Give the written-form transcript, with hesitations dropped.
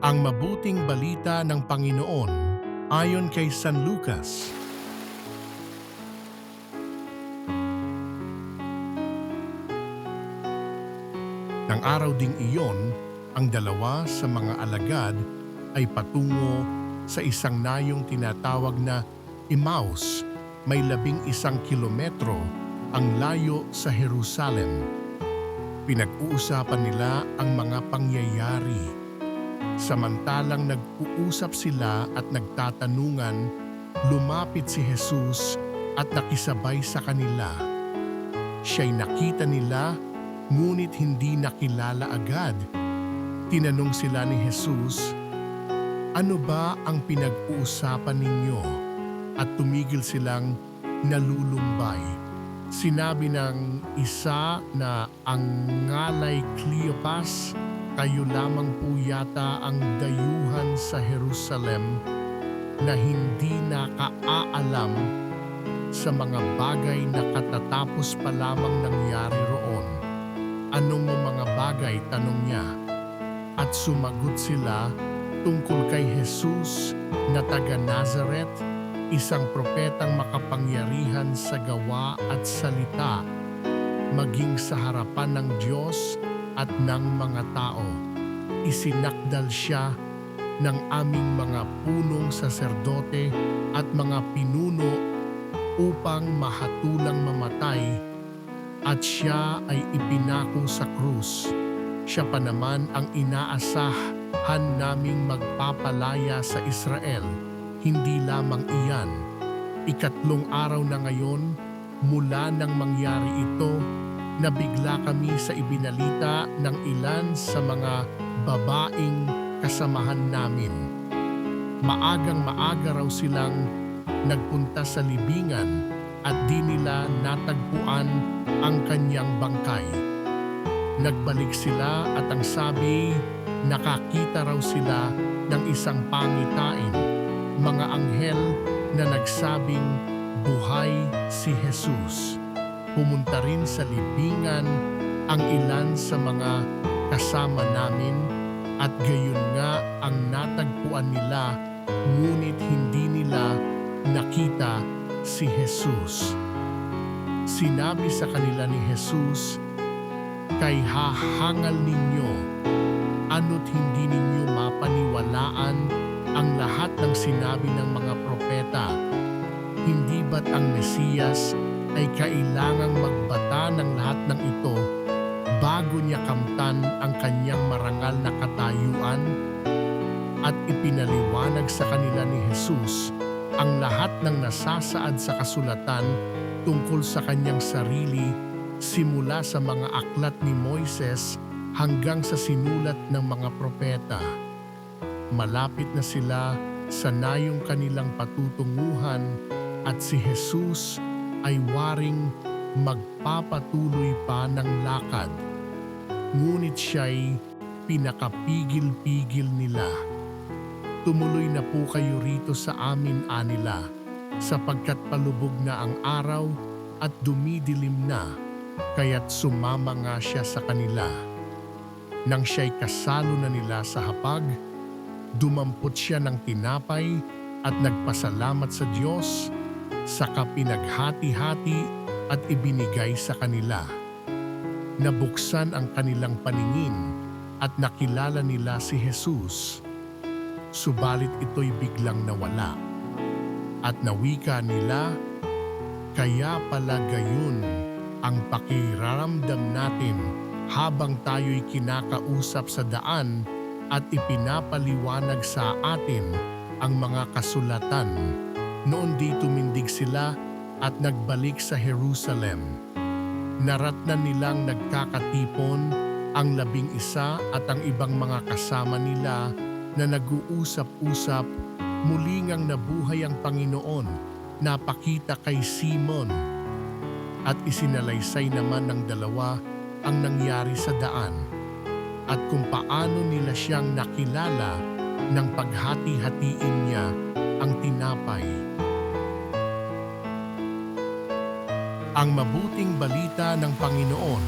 Ang mabuting balita ng Panginoon ayon kay San Lucas. Nang araw ding iyon, ang dalawa sa mga alagad ay patungo sa isang nayong tinatawag na Emmaus, may 11 kilometro ang layo sa Jerusalem. Pinag-uusapan nila ang mga pangyayari. Samantalang nag-uusap sila at nagtatanungan, lumapit si Jesus at nakisabay sa kanila. Siya'y nakita nila, ngunit hindi nakilala agad. Tinanong sila ni Jesus, "Ano ba ang pinag-uusapan ninyo?" At tumigil silang nalulumbay. Sinabi ng isa na ang ngalay Cleopas, "Kayo lamang po yata ang dayuhan sa Jerusalem na hindi nakaalam sa mga bagay na katatapos pa lamang nangyari roon." "Anong mga bagay?" tanong niya. At sumagot sila tungkol kay Jesus na taga Nazaret, isang propetang makapangyarihan sa gawa at salita, maging sa harapan ng Diyos at ng mga tao. Isinakdal siya ng aming mga punong saserdote at mga pinuno upang mahatulang mamatay, at siya ay ipinako sa krus. Siya pa naman ang inaasahan naming magpapalaya sa Israel. Hindi lamang iyan, 3 araw na ngayon mula nang mangyari ito, nabigla kami sa ibinalita ng ilan sa mga babaeng kasamahan namin. Maagang-maaga raw silang nagpunta sa libingan at di nila natagpuan ang kanyang bangkay. Nagbalik sila at ang sabi, nakakita raw sila ng isang pangitain, mga anghel na nagsabing buhay si Jesus. Pumunta rin sa libingan ang ilan sa mga kasama namin at gayon nga ang natagpuan nila, ngunit hindi nila nakita si Jesus. Sinabi sa kanila ni Jesus, "Kay hahangal ninyo, ano't hindi ninyo mapaniwalaan ang lahat ng sinabi ng mga propeta? Hindi ba't ang Mesiyas ay kailangang magbata ng lahat ng ito bago niya kamtan ang kanyang marangal na katayuan?" At ipinaliwanag sa kanila ni Jesus ang lahat ng nasasaad sa kasulatan tungkol sa kanyang sarili, simula sa mga aklat ni Moises hanggang sa sinulat ng mga propeta. Malapit na sila sa nayong kanilang patutunguhan at si Jesus ay waring magpapatuloy pa ng lakad. Ngunit siya'y pinakapigil-pigil nila. "Tumuloy na po kayo rito sa amin," anila, "sapagkat palubog na ang araw at dumidilim na." Kaya't sumama nga siya sa kanila. Nang siya'y kasalo na nila sa hapag, dumampot siya ng tinapay at nagpasalamat sa Diyos, saka pinaghati-hati at ibinigay sa kanila. Nabuksan ang kanilang paningin at nakilala nila si Jesus. Subalit ito'y biglang nawala. At nawika nila, "Kaya pala gayon ang pakiramdam natin habang tayo'y kinakausap sa daan at ipinapaliwanag sa atin ang mga kasulatan." Noon di tumindig sila at nagbalik sa Jerusalem. Naratnan nilang nagkakatipon ang 11 at ang ibang mga kasama nila na nag-uusap-usap, muli ngang nabuhay ang Panginoon, napakita kay Simon. At isinalaysay naman ng dalawa ang nangyari sa daan at kung paano nila siyang nakilala nang paghati-hatiin niya ang tinapay. Ang mabuting balita ng Panginoon